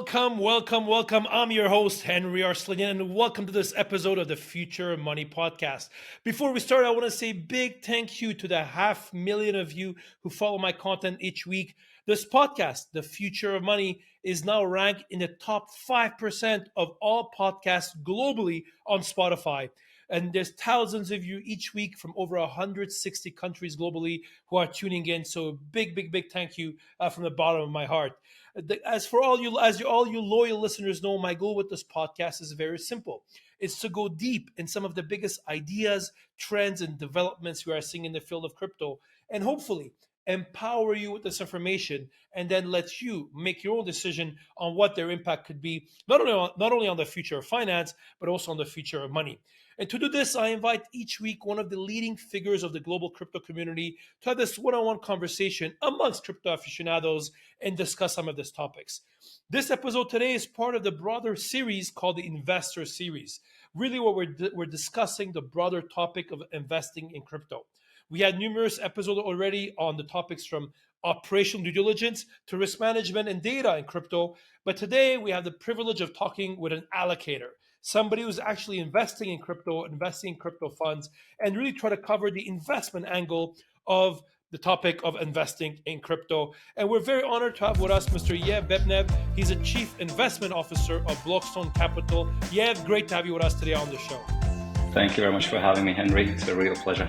Welcome. I'm your host, Henri Arslanian, and welcome to this episode of the Future of Money podcast. Before we start, I want to say big thank you to the 500,000 of you who follow my content each week. This podcast, The Future of Money, is now ranked in the top 5% of all podcasts globally on Spotify. And there's thousands of you each week from over 160 countries globally who are tuning in. So big thank you from the bottom of my heart. As for all you loyal listeners know, my goal with this podcast is very simple. It's to go deep in some of the biggest ideas, trends, and developments we are seeing in the field of crypto, and hopefully empower you with this information, and then let you make your own decision on what their impact could be, not only on the future of finance, but also on the future of money. And to do this, I invite each week one of the leading figures of the global crypto community to have this one-on-one conversation amongst crypto aficionados and discuss some of these topics. This episode today is part of the broader series called the Investor Series. Really what we're discussing the broader topic of investing in crypto. We had numerous episodes already on the topics from operational due diligence to risk management and data in crypto. But today we have the privilege of talking with an allocator, somebody who's actually investing in crypto funds, and really try to cover the investment angle of the topic of investing in crypto. And we're very honored to have with us Mr. Yev Bebnev. He's a Chief Investment Officer of Blockstone Capital. Yev, great to have you with us today on the show. Thank you very much for having me, Henri. It's a real pleasure.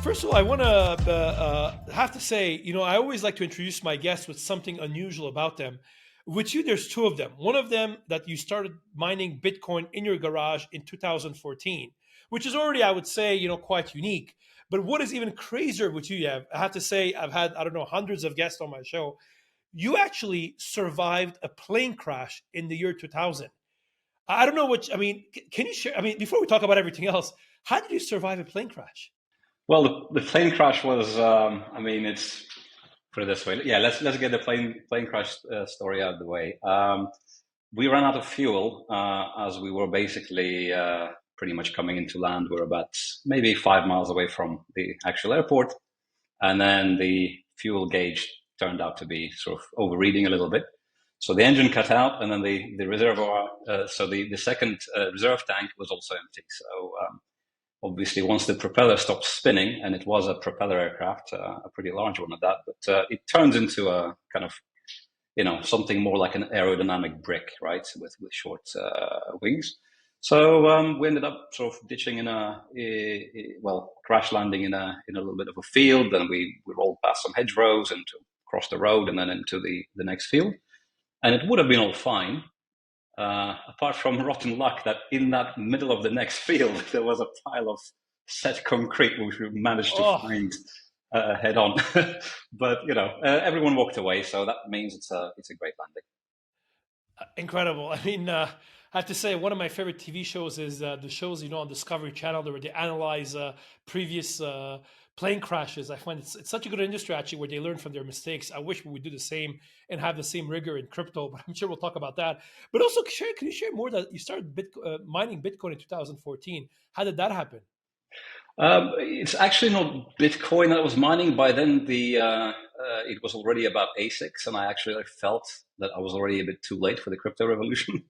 First of all, I want to have to say, I always like to introduce my guests with something unusual about them. With you, there's two of them. One of them that you started mining Bitcoin in your garage in 2014, which is already, I would say, quite unique. But what is even crazier with you, Yev, I have to say, I've had, hundreds of guests on my show. You actually survived a plane crash in the year 2000. I don't know can you share, before we talk about everything else, how did you survive a plane crash? Well, the plane crash was, it's, put it this way. Yeah, let's get the plane crash story out of the way. We ran out of fuel as we were basically pretty much coming into land. We're about maybe 5 miles away from the actual airport. And then the fuel gauge turned out to be sort of overreading a little bit. So the engine cut out, and then the reservoir, the second reserve tank was also empty. So obviously, once the propeller stopped spinning, and it was a propeller aircraft, a pretty large one at that, but it turns into a kind of, something more like an aerodynamic brick, right, with short wings. So we ended up sort of ditching crash landing in a little bit of a field, and we rolled past some hedgerows and across the road, and then into the next field, and it would have been all fine. Apart from rotten luck that in that middle of the next field, there was a pile of set concrete, which we managed to find head on. But, everyone walked away. So that means it's a great landing. Incredible. I have to say, one of my favorite TV shows is the shows, on Discovery Channel where they analyze previous plane crashes. I find it's such a good industry, actually, where they learn from their mistakes. I wish we would do the same and have the same rigor in crypto, but I'm sure we'll talk about that. But also, can you share more that you started mining Bitcoin in 2014? How did that happen? It's actually not Bitcoin that I was mining. By then, it was already about ASICs, and I actually felt that I was already a bit too late for the crypto revolution.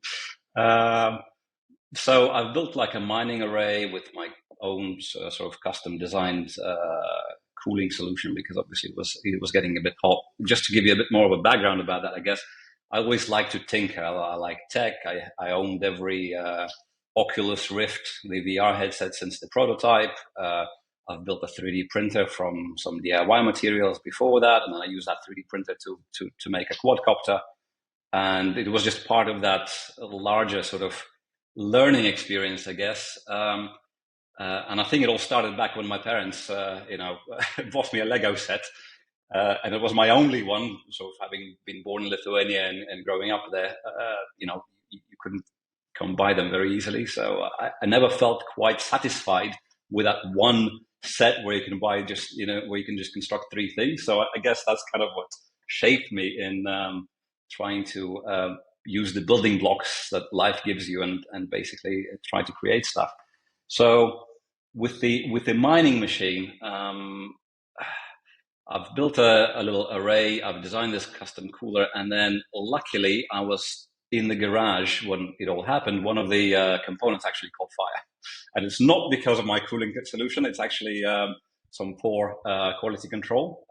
So I've built like a mining array with my own sort of custom designed cooling solution, because obviously it was getting a bit hot. Just to give you a bit more of a background about that, I guess I always like to tinker. I like tech. I owned every Oculus Rift, the VR headset, since the prototype. I've built a 3D printer from some DIY materials before that, and then I used that 3D printer to make a quadcopter. And it was just part of that larger sort of learning experience, I guess. And I think it all started back when my parents, bought me a Lego set. And it was my only one. So having been born in Lithuania and growing up there, you couldn't come by them very easily. So I never felt quite satisfied with that one set where you can buy where you can just construct three things. So I guess that's kind of what shaped me in trying to use the building blocks that life gives you and basically try to create stuff. So with the mining machine, I've built a little array. I've designed this custom cooler, and then luckily I was in the garage when it all happened. One of the components actually caught fire, and it's not because of my cooling solution. It's actually some poor quality control.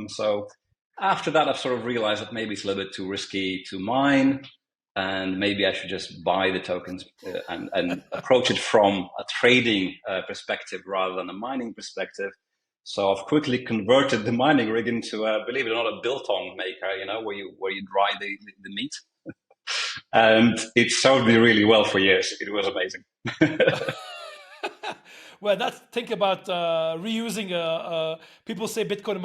So after that, I've sort of realized that maybe it's a little bit too risky to mine, and maybe I should just buy the tokens and approach it from a trading perspective rather than a mining perspective. So I've quickly converted the mining rig into, believe it or not, a biltong maker. Where you dry the meat, and it served me really well for years. It was amazing. Well, think about reusing. People say crypto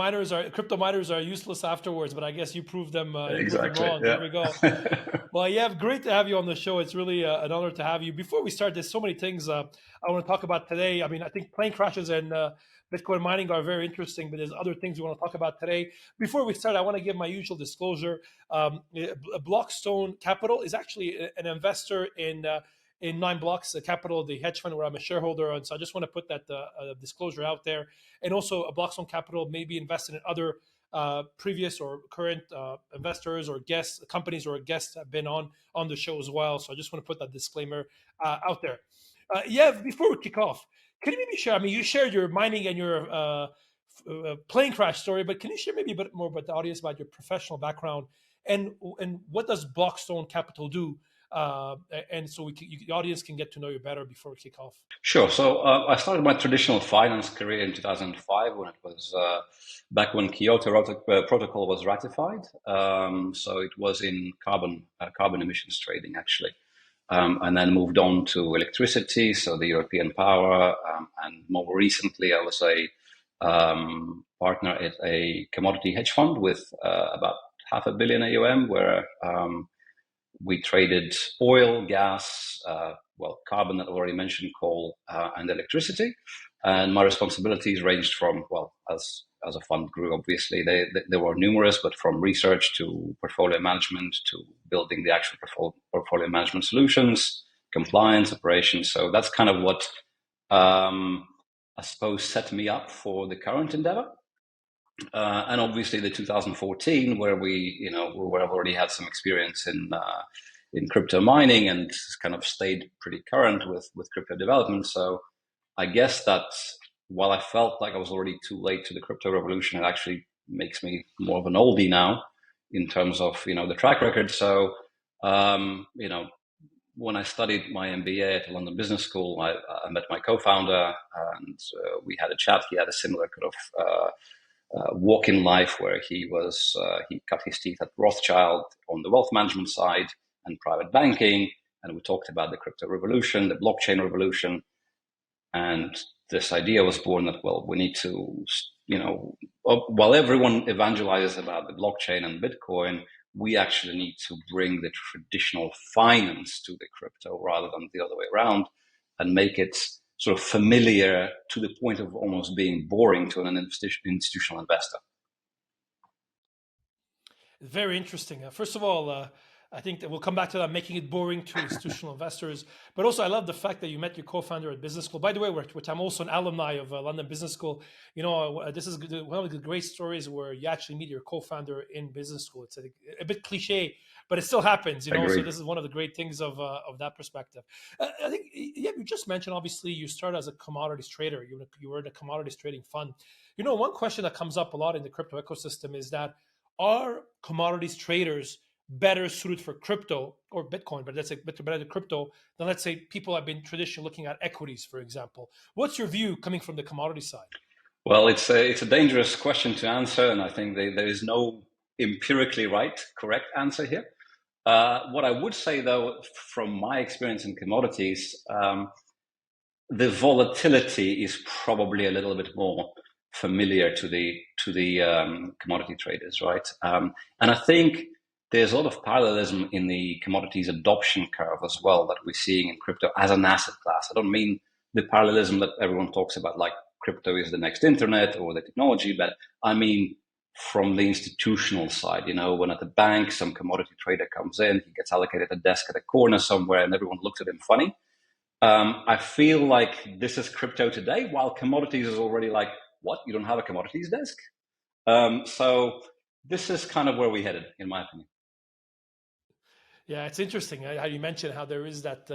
miners are useless afterwards, but I guess you proved them. You proved them Exactly. wrong. Yeah. There we go. Well, yeah, great to have you on the show. It's really an honor to have you. Before we start, there's so many things I want to talk about today. I mean, I think plane crashes and Bitcoin mining are very interesting, but there's other things we want to talk about today. Before we start, I want to give my usual disclosure. Blockstone Capital is actually an investor in Nine Blocks Capital, the hedge fund where I'm a shareholder on. So I just want to put that disclosure out there. And also, Blockstone Capital may be invested in other previous or current investors or guests, companies or guests have been on the show as well. So I just want to put that disclaimer out there. Before we kick off, can you maybe share? I mean, you shared your mining and your plane crash story, but can you share maybe a bit more about the audience about your professional background and what does Blockstone Capital do? And so the audience can get to know you better before we kick off. Sure. So I started my traditional finance career in 2005 when it was back when Kyoto Protocol was ratified. So it was in carbon emissions trading actually, and then moved on to electricity, so the European power, and more recently I was a partner at a commodity hedge fund with about $500 million AUM, where we traded oil, gas, carbon that I already mentioned, coal, and electricity. And my responsibilities ranged from, as a fund grew, obviously, they were numerous, but from research to portfolio management to building the actual portfolio management solutions, compliance, operations. So that's kind of what I suppose set me up for the current endeavor. And obviously the 2014, where where I've already had some experience in crypto mining and kind of stayed pretty current with crypto development. So I guess that while I felt like I was already too late to the crypto revolution, it actually makes me more of an oldie now in terms of the track record. So when I studied my MBA at the London Business School, I met my co-founder and we had a chat. He had a similar kind of walk in life where he cut his teeth at Rothschild on the wealth management side and private banking. And we talked about the crypto revolution, the blockchain revolution. And this idea was born that, we need to, while everyone evangelizes about the blockchain and Bitcoin, we actually need to bring the traditional finance to the crypto rather than the other way around and make it sort of familiar to the point of almost being boring to an institutional investor. Very interesting. First of all, I think that we'll come back to that, making it boring to institutional investors. But also, I love the fact that you met your co-founder at business school. By the way, which I'm also an alumni of London Business School. This is one of the great stories where you actually meet your co-founder in business school. It's a bit cliche, but it still happens. So this is one of the great things of that perspective. I think you just mentioned, obviously, you started as a commodities trader. You were in a commodities trading fund. One question that comes up a lot in the crypto ecosystem is that are commodities traders better suited for crypto or Bitcoin, but let's say better than crypto than, let's say, people have been traditionally looking at equities, for example? What's your view coming from the commodity side? Well, it's a dangerous question to answer, and I think there is no empirically correct answer here. What I would say, though, from my experience in commodities, the volatility is probably a little bit more familiar to the commodity traders, right? And I think there's a lot of parallelism in the commodities adoption curve as well that we're seeing in crypto as an asset class. I don't mean the parallelism that everyone talks about, like crypto is the next internet or the technology, but I mean from the institutional side. When at the bank some commodity trader comes in, he gets allocated a desk at a corner somewhere and everyone looks at him funny. I feel like this is crypto today, while commodities is already like, what? You don't have a commodities desk? So this is kind of where we headed, in my opinion. Yeah, it's interesting how you mentioned how there is that.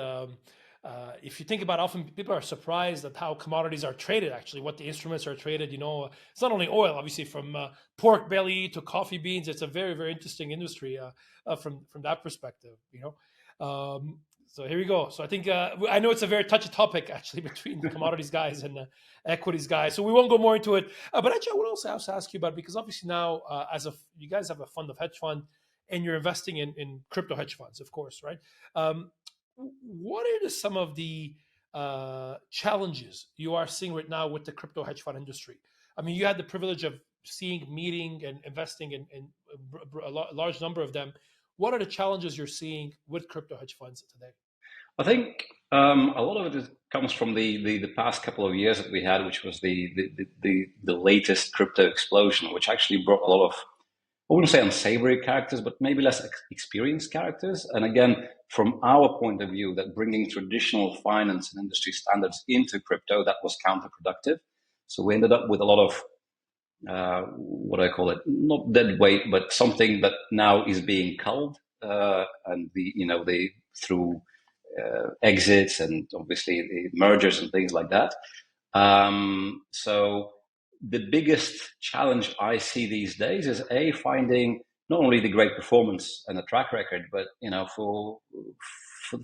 If you think about, often people are surprised at how commodities are traded. Actually, what the instruments are traded. It's not only oil, obviously, from pork belly to coffee beans. It's a very, very interesting industry from that perspective. So here we go. So I think I know it's a very touchy topic actually between the commodities guys and the equities guys. So we won't go more into it. But actually, I would also ask you about, because obviously now, you guys have a fund of hedge fund, and you're investing in crypto hedge funds, of course, right? What are some of the challenges you are seeing right now with the crypto hedge fund industry? I mean, you had the privilege of seeing, meeting, and investing in a large number of them. What are the challenges you're seeing with crypto hedge funds today? I think a lot of it comes from the past couple of years that we had, which was the latest crypto explosion, which actually brought a lot of, I wouldn't say unsavory characters, but maybe less experienced characters. And again, from our point of view, that bringing traditional finance and industry standards into crypto, that was counterproductive. So we ended up with a lot of what I call it, not dead weight, but something that now is being culled, and the through exits and obviously the mergers and things like that. So the biggest challenge I see these days is finding not only the great performance and the track record, but for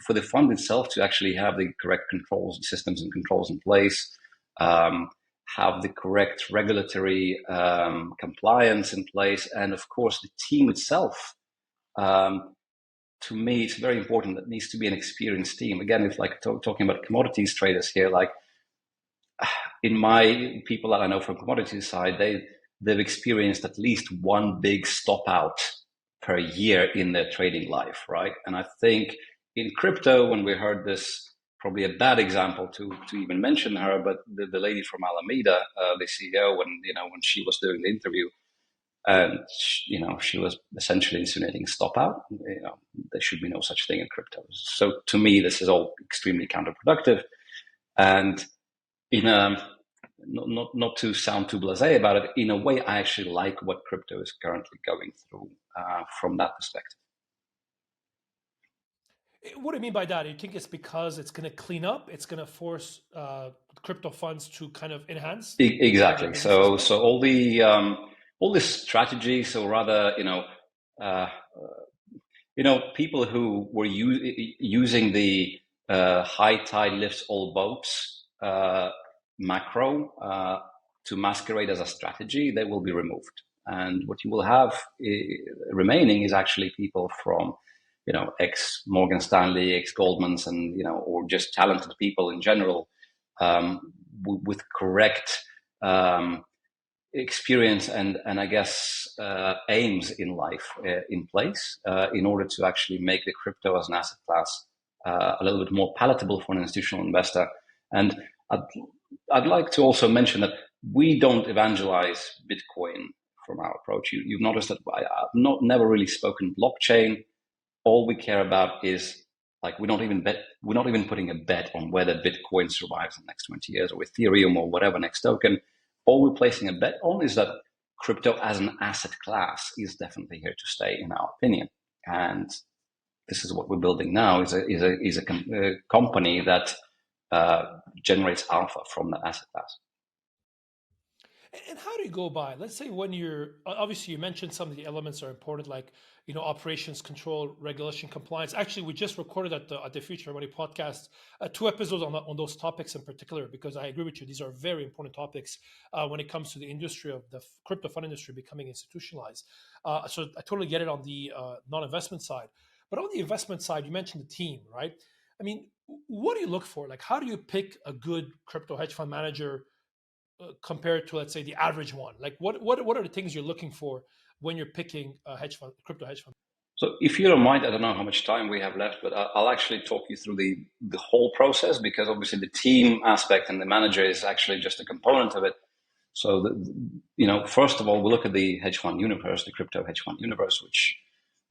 the fund itself to actually have the correct controls, systems, and controls in place, have the correct regulatory compliance in place, and of course the team itself. To me, it's very important that it needs to be an experienced team. Again, if like talking about commodities traders here, like in my people that I know from commodities side, they've experienced at least one big stop out per year in their trading life, right? And I think in crypto, when we heard this, probably a bad example to even mention her, but the lady from Alameda, the CEO, when she was doing the interview, and she was essentially insinuating stop out. There should be no such thing in crypto. So to me, this is all extremely counterproductive. And not to sound too blasé about it, in a way, I actually like what crypto is currently going through from that perspective. What do you mean by that? You think it's because it's going to clean up? It's going to force crypto funds to kind of enhance? Exactly. So all this strategy. So rather, people who were using the high tide lifts all boats macro to masquerade as a strategy, they will be removed. And what you will have remaining is actually people from ex Morgan Stanley, ex Goldman's, and or just talented people in general with correct experience and I guess aims in life in place in order to actually make the crypto as an asset class a little bit more palatable for an institutional investor. And I'd like to also mention that we don't evangelize Bitcoin from our approach. You've noticed that I've never really spoken blockchain. All we care about is, like, we're not even putting a bet on whether Bitcoin survives the next 20 years or Ethereum or whatever next token. All we're placing a bet on is that crypto as an asset class is definitely here to stay, in our opinion. And this is what we're building now: is a company that generates alpha from that asset class. And how do you go by? Let's say when you're, obviously you mentioned some of the elements are important, like operations, control, regulation, compliance. Actually, we just recorded at the Future Money podcast 2 episodes on those topics in particular, because I agree with you, these are very important topics when it comes to the industry of the crypto fund industry becoming institutionalized. So I totally get it on the non-investment side, but on the investment side, you mentioned the team, right? I mean, what do you look for? Like, how do you pick a good crypto hedge fund manager compared to, let's say, the average one? Like, what are the things you're looking for when you're picking a hedge fund, crypto hedge fund? So if you don't mind, I don't know how much time we have left, but I'll actually talk you through the whole process, because obviously the team aspect and the manager is actually just a component of it. So, first of all, we look at the hedge fund universe, the crypto hedge fund universe, which,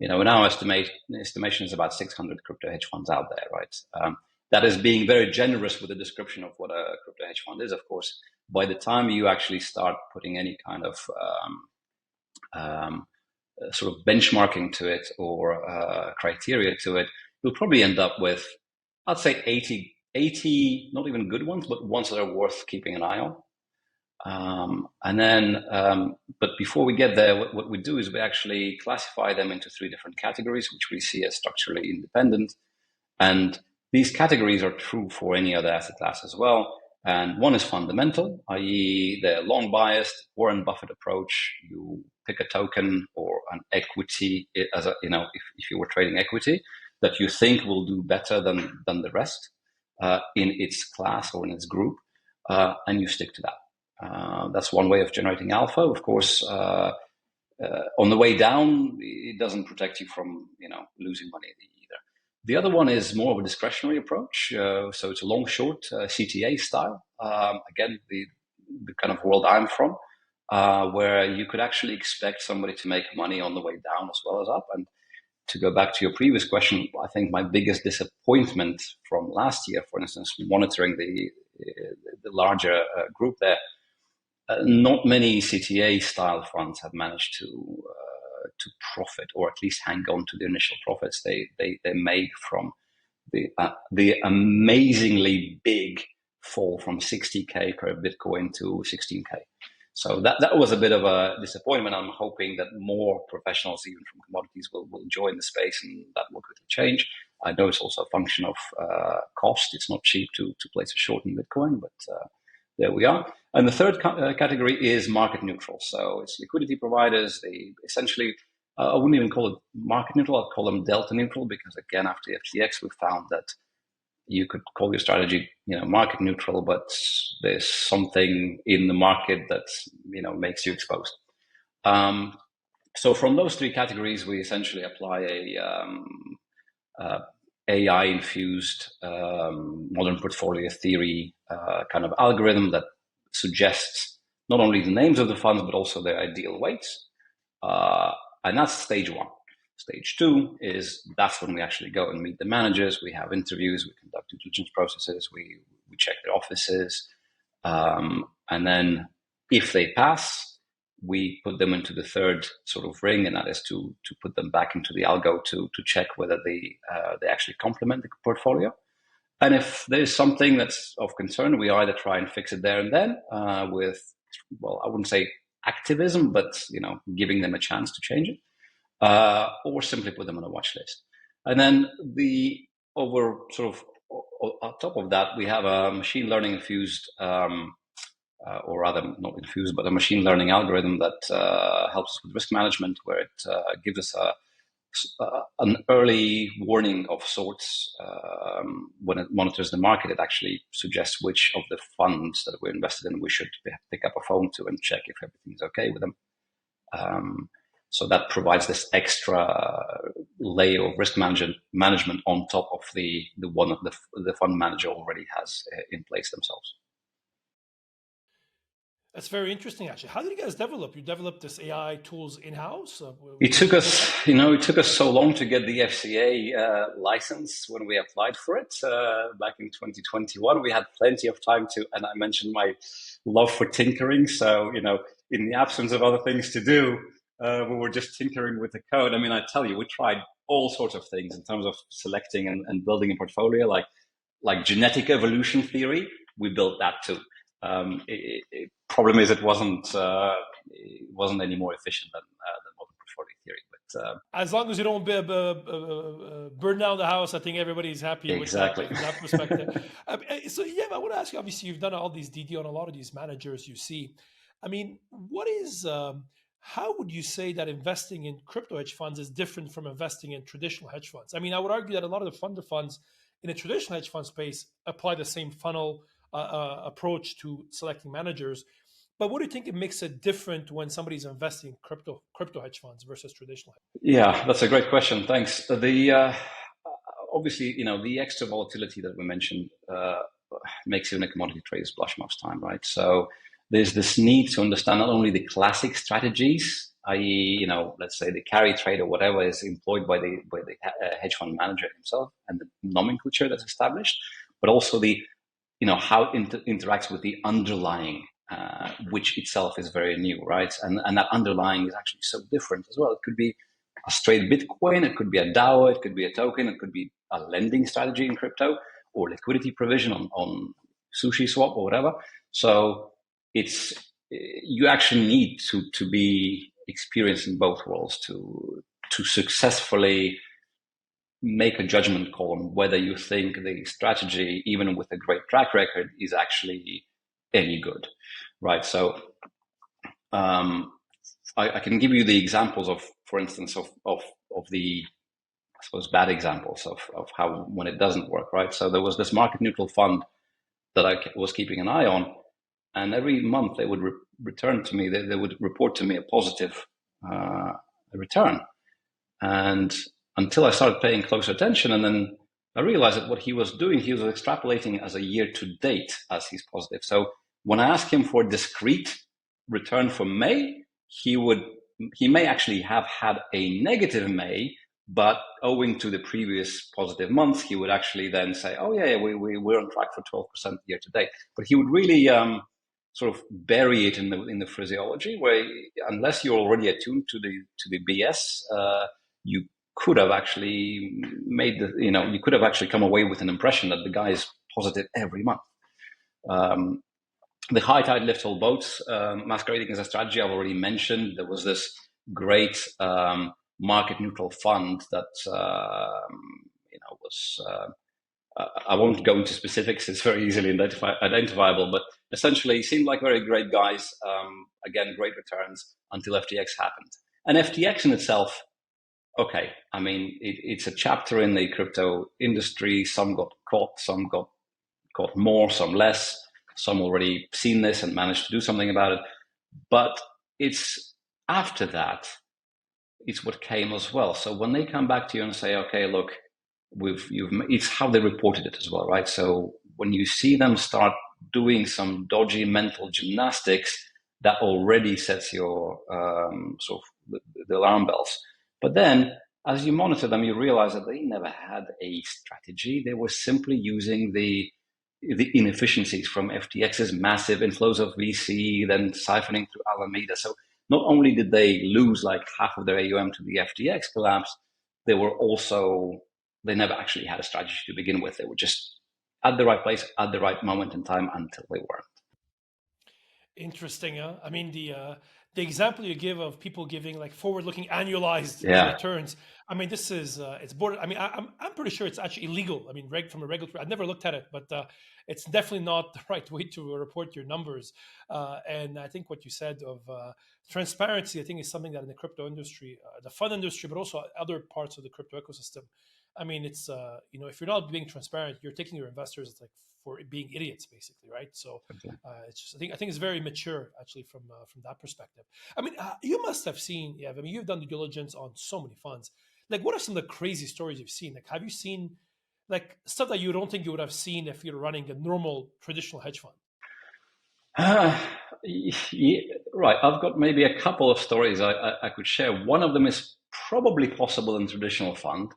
in our estimation is about 600 crypto hedge funds out there, right? That is being very generous with the description of what a crypto hedge fund is, of course. By the time you actually start putting any kind of sort of benchmarking to it or criteria to it, you'll probably end up with, I'd say 80 not even good ones, but ones that are worth keeping an eye on. But before we get there, what we do is we actually classify them into 3 different categories, which we see as structurally independent. And these categories are true for any other asset class as well. And one is fundamental, i.e. the long biased Warren Buffett approach. You pick a token or an equity as a, if you were trading equity that you think will do better than the rest in its class or in its group, and you stick to that. That's one way of generating alpha. Of course, on the way down, it doesn't protect you from losing money either. The other one is more of a discretionary approach. So it's a long short CTA style. Again, the kind of world I'm from, where you could actually expect somebody to make money on the way down as well as up. And to go back to your previous question, I think my biggest disappointment from last year, for instance, monitoring the larger group there, not many CTA style funds have managed to profit, or at least hang on to the initial profits they made from the amazingly big fall from 60K per Bitcoin to 16K. So that was a bit of a disappointment. I'm hoping that more professionals, even from commodities, will join the space, and that will quickly change. I know it's also a function of cost. It's not cheap to place a short in Bitcoin, but there we are. And the third category is market neutral. So it's liquidity providers. They essentially, I wouldn't even call it market neutral. I'd call them delta neutral, because again, after FTX, we found that you could call your strategy, market neutral, but there's something in the market that, makes you exposed. So from those 3 categories, we essentially apply a AI-infused modern portfolio theory kind of algorithm that suggests not only the names of the funds, but also their ideal weights. And that's stage 1. Stage 2 is that's when we actually go and meet the managers. We have interviews, we conduct due diligence processes, we check their offices. And then if they pass, we put them into the third sort of ring, and that is to put them back into the algo to check whether they actually complement the portfolio. And if there's something that's of concern, we either try and fix it there and then with, well, I wouldn't say activism, but giving them a chance to change it, or simply put them on a watch list. And then on top of that, we have a machine learning infused, or rather not infused, but a machine learning algorithm that helps us with risk management, where it gives us an early warning of sorts. When it monitors the market, it actually suggests which of the funds that we're invested in we should pick up a phone to and check if everything's okay with them. So that provides this extra layer of risk management on top of the one of the fund manager already has in place themselves. That's very interesting, actually. How did you guys develop? You developed this AI tools in-house? It took us so long to get the FCA license when we applied for it back in 2021. We had plenty of time and I mentioned my love for tinkering. So, in the absence of other things to do, we were just tinkering with the code. I mean, I tell you, we tried all sorts of things in terms of selecting and building a portfolio, like genetic evolution theory. We built that too. Problem is, it wasn't any more efficient than modern portfolio theory. But as long as you don't burn down the house, I think everybody's happy exactly. With that perspective. So yeah, I want to ask you. Obviously, you've done all these DD on a lot of these managers you see. I mean, what is how would you say that investing in crypto hedge funds is different from investing in traditional hedge funds? I mean, I would argue that a lot of the funds in the traditional hedge fund space apply the same funnel approach to selecting managers. But what do you think it makes it different when somebody's investing in crypto hedge funds versus traditional? Yeah, that's a great question. Thanks. Obviously, the extra volatility that we mentioned makes even a commodity traders blush most time, right? So there's this need to understand not only the classic strategies, i.e., let's say the carry trade or whatever is employed by the hedge fund manager himself and the nomenclature that's established, but also how it interacts with the underlying which itself is very new, right? And that underlying is actually so different as well. It could be a straight Bitcoin, it could be a DAO, it could be a token, it could be a lending strategy in crypto, or liquidity provision on sushi swap or whatever. So it's you actually need to be experienced in both worlds to successfully make a judgment call on whether you think the strategy, even with a great track record, is actually any good, right? So I can give you the examples of, for instance, of the, I suppose, bad examples of how when it doesn't work, right? So there was this market neutral fund that I was keeping an eye on, and every month they would return to me, they would report to me a positive return. And until I started paying closer attention, and then I realized that what he was doing, he was extrapolating as a year to date as he's positive. So when I asked him for a discrete return for May, he may actually have had a negative May, but owing to the previous positive months, he would actually then say, "Oh yeah, we're on track for 12% year to date." But he would really sort of bury it in the phraseology, where unless you're already attuned to the BS, you could have actually you could have actually come away with an impression that the guy is positive every month. The high tide lifts all boats, masquerading as a strategy, I've already mentioned. There was this great market neutral fund that was. I won't go into specifics; it's very easily identifiable. But essentially, seemed like very great guys. Again, great returns until FTX happened. And FTX in itself, okay, I mean, it's a chapter in the crypto industry. Some got caught, some got caught more, some less. Some already seen this and managed to do something about it. But it's after that, it's what came as well. So when they come back to you and say, okay, look, it's how they reported it as well, right? So when you see them start doing some dodgy mental gymnastics, that already sets your sort of the alarm bells. But then as you monitor them, you realize that they never had a strategy. They were simply using the inefficiencies from FTX's massive inflows of VC, then siphoning through Alameda. So not only did they lose like half of their AUM to the FTX collapse, they never actually had a strategy to begin with. They were just at the right place at the right moment in time until they weren't. Interesting, huh? I mean, the example you give of people giving like forward-looking annualized returns. I mean, this is it's border. I mean, I'm pretty sure it's actually illegal. I mean, from a regulatory, I've never looked at it, but it's definitely not the right way to report your numbers. And I think what you said of transparency, I think, is something that in the crypto industry, the fund industry, but also other parts of the crypto ecosystem. I mean, it's if you're not being transparent, you're taking your investors like for being idiots, basically, right? So it's just, I think it's very mature actually from that perspective. I mean, you must have seen, yeah. I mean, you've done due diligence on so many funds. Like, what are some of the crazy stories you've seen? Like, have you seen like stuff that you don't think you would have seen if you're running a normal traditional hedge fund? Yeah, right. I've got maybe a couple of stories I could share. One of them is probably possible in traditional fund,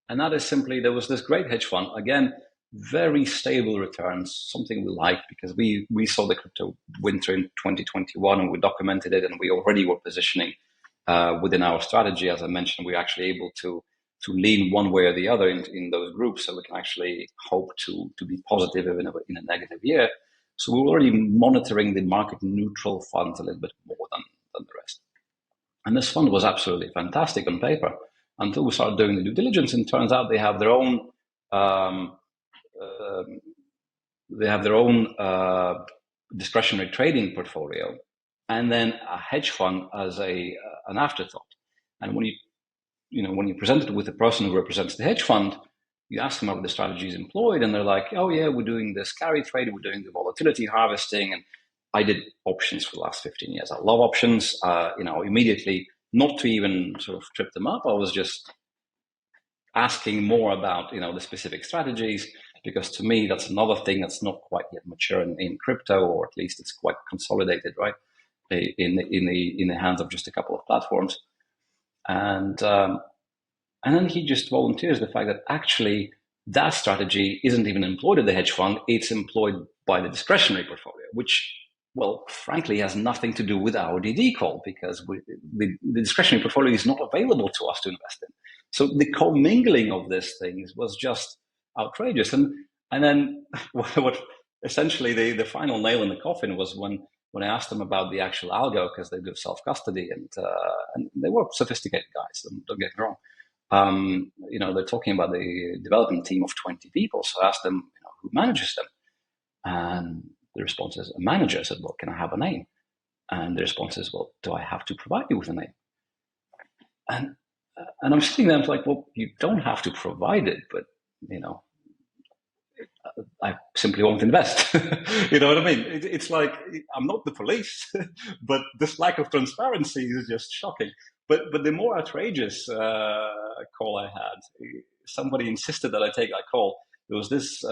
and that is simply there was this great hedge fund, again, very stable returns, something we liked because we saw the crypto winter in 2021 and we documented it, and we already were positioning within our strategy. As I mentioned, we're actually able to lean one way or the other in those groups, so we can actually hope to be positive even in a negative year. So we're already monitoring the market neutral funds a little bit more than the rest. And this fund was absolutely fantastic on paper until we started doing the due diligence, and it turns out they have their own discretionary trading portfolio, and then a hedge fund as an afterthought. And when you present it with the person who represents the hedge fund, you ask them about the strategies employed, and they're like, "Oh yeah, we're doing this carry trade, we're doing the volatility harvesting, and I did options for the last 15 years. I love options." Immediately, not to even sort of trip them up, I was just asking more about the specific strategies, because to me that's another thing that's not quite yet mature in crypto, or at least it's quite consolidated, right, in the hands of just a couple of platforms. And then he just volunteers the fact that actually that strategy isn't even employed at the hedge fund, it's employed by the discretionary portfolio, which well, frankly, has nothing to do with our DD call because the discretionary portfolio is not available to us to invest in. So the commingling of these things was just outrageous. And then what essentially the final nail in the coffin was when I asked them about the actual algo, because they do self-custody, and they were sophisticated guys, don't get me wrong. They're talking about the development team of 20 people. So I asked them, who manages them? And the response is a manager. I said, well, can I have a name? And the response is, well, do I have to provide you with a name? And I'm sitting there, I'm like, well, you don't have to provide it, but, I simply won't invest. You know what I mean? It's like, I'm not the police, but this lack of transparency is just shocking. But the more outrageous call I had, somebody insisted that I take that call. There was this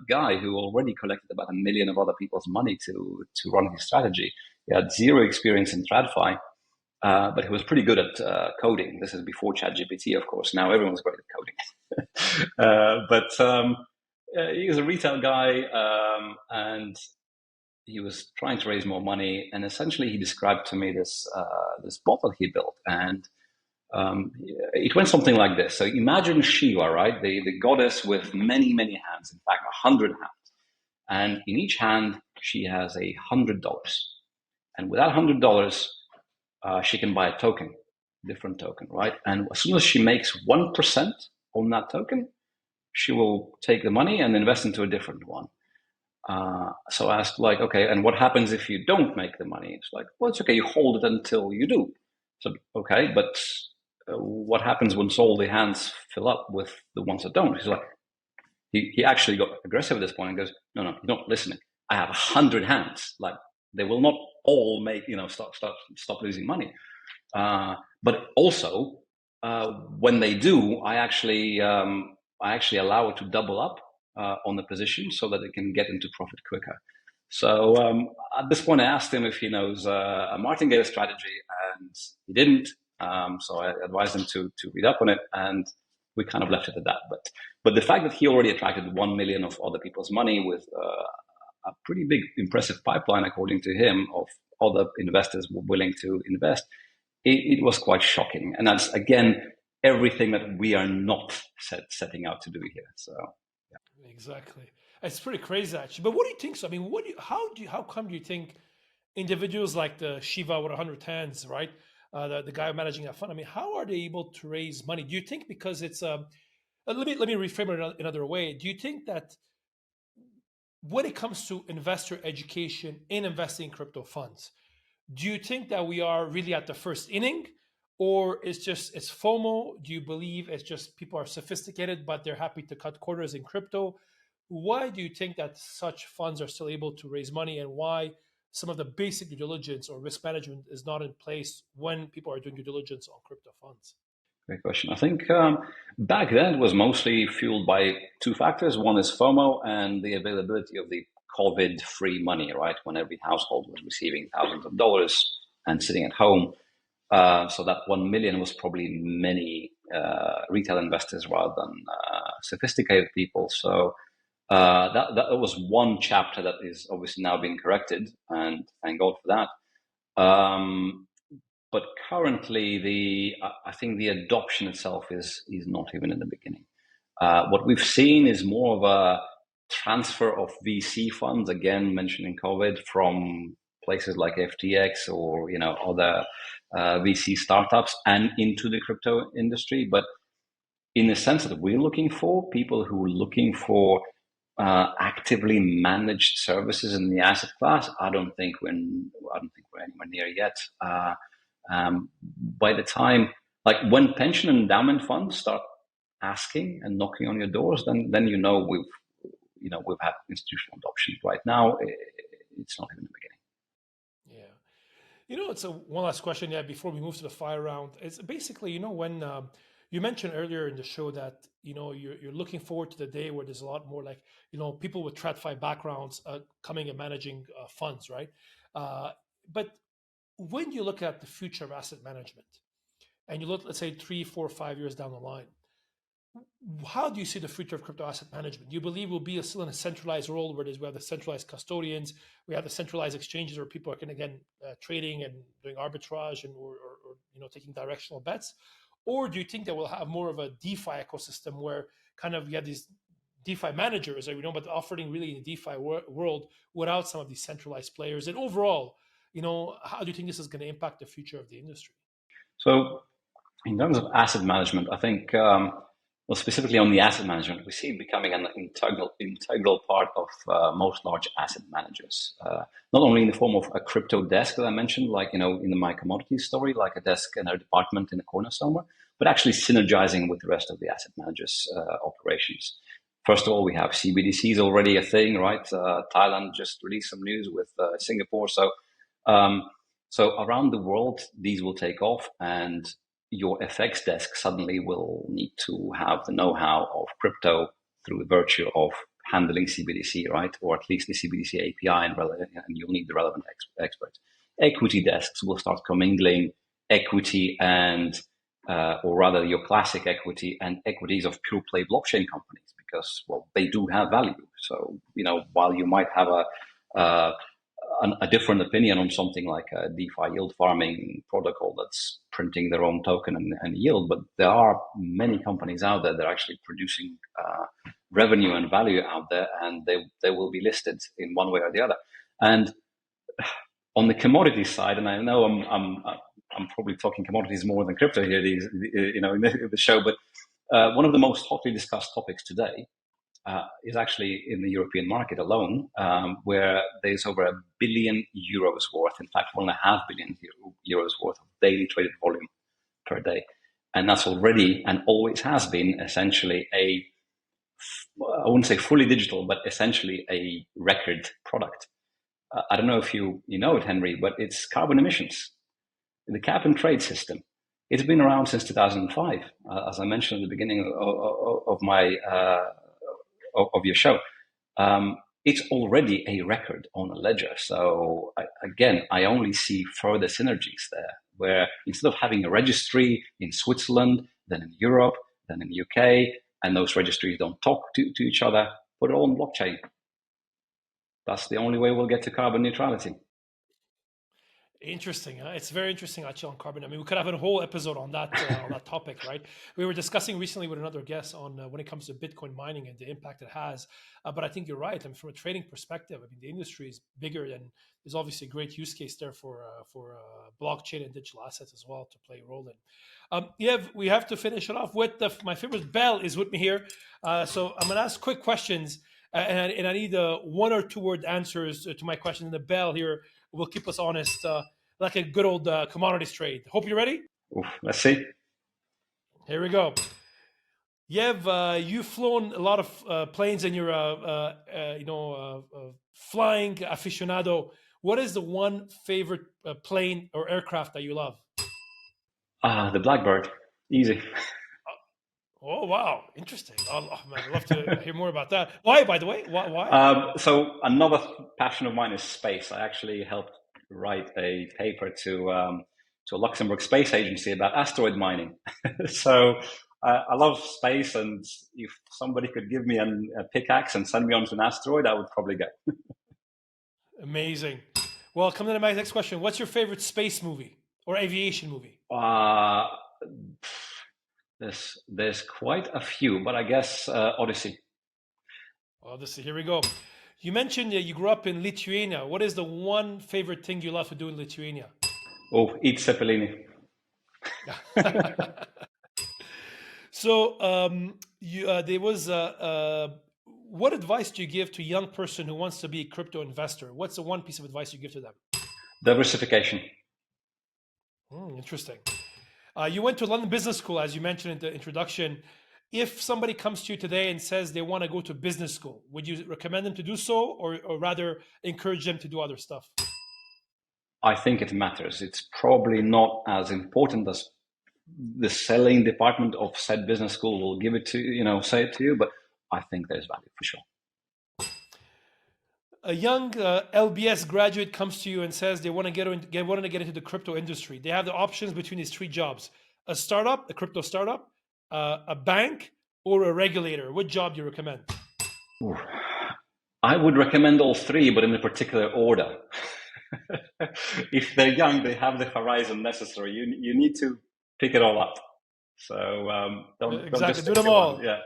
guy who already collected about 1 million of other people's money to run his strategy. He had zero experience in TradFi, but he was pretty good at coding. This is before ChatGPT, of course. Now everyone's great at coding. But he was a retail guy, and he was trying to raise more money. And essentially, he described to me this bot that he built, and it went something like this. So imagine Shiva, right? The goddess with many, many hands, in fact, 100 hands. And in each hand, she has $100. And with that $100, she can buy a token, different token, right? And as soon as she makes 1% on that token, she will take the money and invest into a different one. So I asked, like, okay, and what happens if you don't make the money? It's like, well, it's okay, you hold it until you do. So, okay, but what happens once all the hands fill up with the ones that don't? He's like, he actually got aggressive at this point and goes, no, you're not listening. I have 100 hands. Like, they will not all make, stop losing money. But also, when they do, I actually allow it to double up on the position so that it can get into profit quicker. So at this point, I asked him if he knows a martingale strategy, and he didn't. So I advised him to read up on it, and we kind of left it at that. But the fact that he already attracted 1 million of other people's money with a pretty big, impressive pipeline, according to him, of other investors were willing to invest, it was quite shocking. And that's, again, everything that we are not setting out to do here. So, yeah. Exactly. It's pretty crazy, actually. But what do you think? So, I mean, how come do you think individuals like the Shiva with 100 hands, right? The guy managing that fund. I mean, how are they able to raise money? Do you think because it's let me reframe it another way. Do you think that when it comes to investor education in investing in crypto funds, do you think that we are really at the first inning, or it's FOMO? Do you believe it's just people are sophisticated but they're happy to cut corners in crypto? Why do you think that such funds are still able to raise money, and why some of the basic due diligence or risk management is not in place when people are doing due diligence on crypto funds? Great question. I think back then it was mostly fueled by two factors. One is FOMO and the availability of the COVID-free money, right? When every household was receiving thousands of dollars and sitting at home. So that 1 million was probably many retail investors rather than sophisticated people. So that was one chapter that is obviously now being corrected, and thank God for that. But currently, I think the adoption itself is not even in the beginning. What we've seen is more of a transfer of VC funds, again mentioning COVID, from places like FTX or other VC startups and into the crypto industry. But in the sense that we're looking for people who are looking for actively managed services in the asset class, I don't think we're anywhere near yet. By the time, like when pension and endowment funds start asking and knocking on your doors, then we've had institutional adoption. Right now, it's not even the beginning. Yeah. It's one last question, before we move to the fire round. It's basically, when you mentioned earlier in the show that, you're looking forward to the day where there's a lot more like, people with TradFi backgrounds coming and managing funds, right? But when you look at the future of asset management and you look, let's say 3, 4, 5 years down the line, How do you see the future of crypto asset management? Do you believe we'll be still in a centralized role where we have the centralized custodians, we have the centralized exchanges where people are again trading and doing arbitrage and or taking directional bets, or do you think that we'll have more of a DeFi ecosystem where kind of you have these DeFi managers, but offering really in the DeFi world without some of these centralized players? And overall, how do you think this is going to impact the future of the industry? So, in terms of asset management, I think, well, specifically on the asset management, we see it becoming an integral part of most large asset managers. Not only in the form of a crypto desk that I mentioned, like in my commodities story, like a desk in a department in a corner somewhere, but actually synergizing with the rest of the asset managers' operations. First of all, we have CBDCs already a thing, right? Thailand just released some news with Singapore. So around the world, these will take off, and your FX desk suddenly will need to have the know-how of crypto through virtue of handling CBDC, right? Or at least the CBDC API, and you'll need the relevant experts. Equity desks will start commingling equity and, or rather your classic equity and equities of pure play blockchain companies, because, well, they do have value. So, while you might have a different opinion on something like a DeFi yield farming protocol that's printing their own token and yield, but there are many companies out there that are actually producing revenue and value out there, and they will be listed in one way or the other. And on the commodities side, and I know I'm probably talking commodities more than crypto here, in the show, but one of the most hotly discussed topics today is actually in the European market alone, where there's over €1 billion worth, in fact, 1.5 billion euros worth of daily traded volume per day. And that's already and always has been essentially I wouldn't say fully digital, but essentially a record product. I don't know if you know it, Henri, but it's carbon emissions. The cap and trade system. It's been around since 2005, as I mentioned at the beginning of my of your show. It's already a record on a ledger. So I only see further synergies there, where instead of having a registry in Switzerland, then in Europe, then in the UK, and those registries don't talk to each other, put it all on blockchain. That's the only way we'll get to carbon neutrality. Interesting. It's very interesting, actually, on carbon. I mean, we could have a whole episode on that topic, right? We were discussing recently with another guest on when it comes to Bitcoin mining and the impact it has. But I think you're right. I mean, from a trading perspective, I mean, the industry is bigger, and there's obviously a great use case there for blockchain and digital assets as well to play a role in. We have to finish it off with my favorite Bell is with me here. So I'm going to ask quick questions, and I need 1 or 2 word answers to my question. And the Bell here will keep us honest, like a good old commodities trade. Hope you're ready. Oof, let's see. Here we go. Yev, you've flown a lot of planes, and you're flying aficionado. What is the one favorite plane or aircraft that you love? The Blackbird. Easy. Oh, wow. Interesting. Man, I'd love to hear more about that. Why, by the way? Why? So another passion of mine is space. I actually helped write a paper to a Luxembourg space agency about asteroid mining. So I love space, and if somebody could give me a pickaxe and send me onto an asteroid, I would probably go. Amazing. Well, coming to my next question. What's your favorite space movie or aviation movie? There's quite a few, but I guess Odyssey. Odyssey, here we go. You mentioned you grew up in Lithuania. What is the one favorite thing you love to do in Lithuania? Oh, eat Zeppelini. So there was what advice do you give to a young person who wants to be a crypto investor? What's the one piece of advice you give to them? Diversification. Interesting. You went to London Business School, as you mentioned in the introduction. If somebody comes to you today and says they want to go to business school, would you recommend them to do so, or rather encourage them to do other stuff? I think it matters. It's probably not as important as the selling department of said business school will give it to you, say it to you, but I think there's value for sure. A young LBS graduate comes to you and says they want to get into the crypto industry. They have the options between these 3 jobs: a startup, a crypto startup, a bank, or a regulator? What job do you recommend? Ooh. I would recommend all three, but in a particular order. If they're young, they have the horizon necessary. You need to pick it all up. So don't just Do stick them to all. one. Yeah.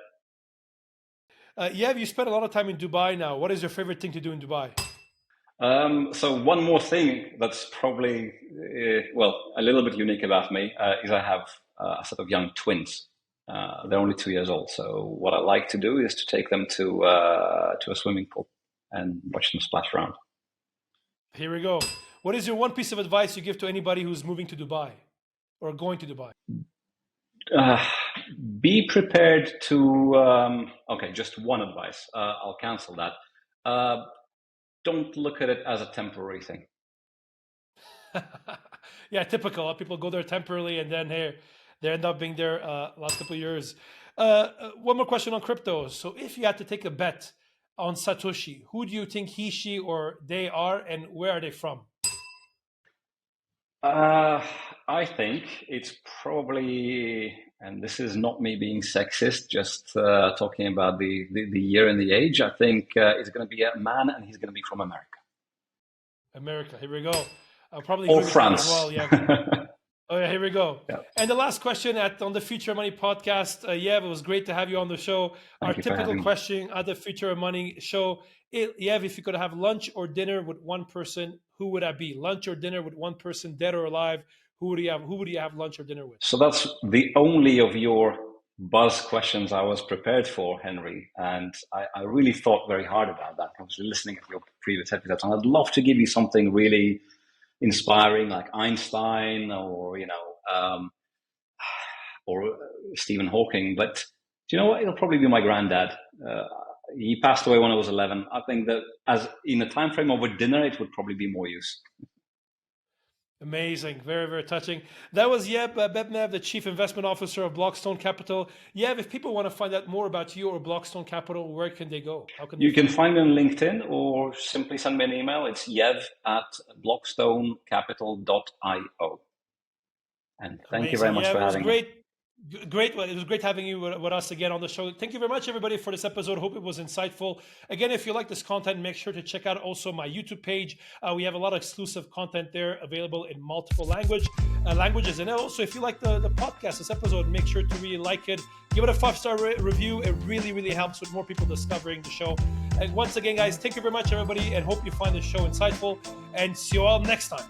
Yev, you spent a lot of time in Dubai now. What is your favorite thing to do in Dubai? So one more thing that's probably a little bit unique about me is I have a set of young twins. They're only 2 years old. So what I like to do is to take them to a swimming pool and watch them splash around. Here we go. What is your one piece of advice you give to anybody who's moving to Dubai or going to Dubai? Be prepared to. Okay, just one advice. I'll cancel that. Don't look at it as a temporary thing. Yeah, typical. People go there temporarily and then they end up being there last couple of years. One more question on crypto. So if you had to take a bet on Satoshi, who do you think he, she, or they are, and where are they from? I think it's probably, and this is not me being sexist, just talking about the year and the age. I think it's going to be a man, and he's going to be from America. America. Here we go. I'll probably or agree with France. that as well. Yeah. Oh yeah, here we go. Yeah. And the last question on the Future Money podcast, Yev, it was great to have you on the show. Our typical question at the Future Money show, Yev, if you could have lunch or dinner with one person, who would that be? Lunch or dinner with one person, dead or alive? Who would you have lunch or dinner with? So that's the only of your buzz questions I was prepared for, Henri. And I really thought very hard about that. I was listening to your previous episodes, and I'd love to give you something really inspiring, like Einstein or or Stephen Hawking. But do you know what? It'll probably be my granddad. He passed away when I was 11. I think that as in the time frame of a dinner, it would probably be more use. Amazing. Very, very touching. That was Yev Bebnev, the Chief Investment Officer of Blockstone Capital. Yev, if people want to find out more about you or Blockstone Capital, where can they go? How can you can find me on LinkedIn or simply send me an email. It's yev@blockstonecapital.io. And thank you very much for having me. Great. It was great having you with us again on the show. Thank you very much, everybody, for this episode. Hope it was insightful. Again, if you like this content, make sure to check out also my YouTube page. We have a lot of exclusive content there available in multiple languages. And also, if you like the podcast, this episode, make sure to really like it. Give it a 5-star review. It really, really helps with more people discovering the show. And once again, guys, thank you very much, everybody, and hope you find the show insightful. And see you all next time.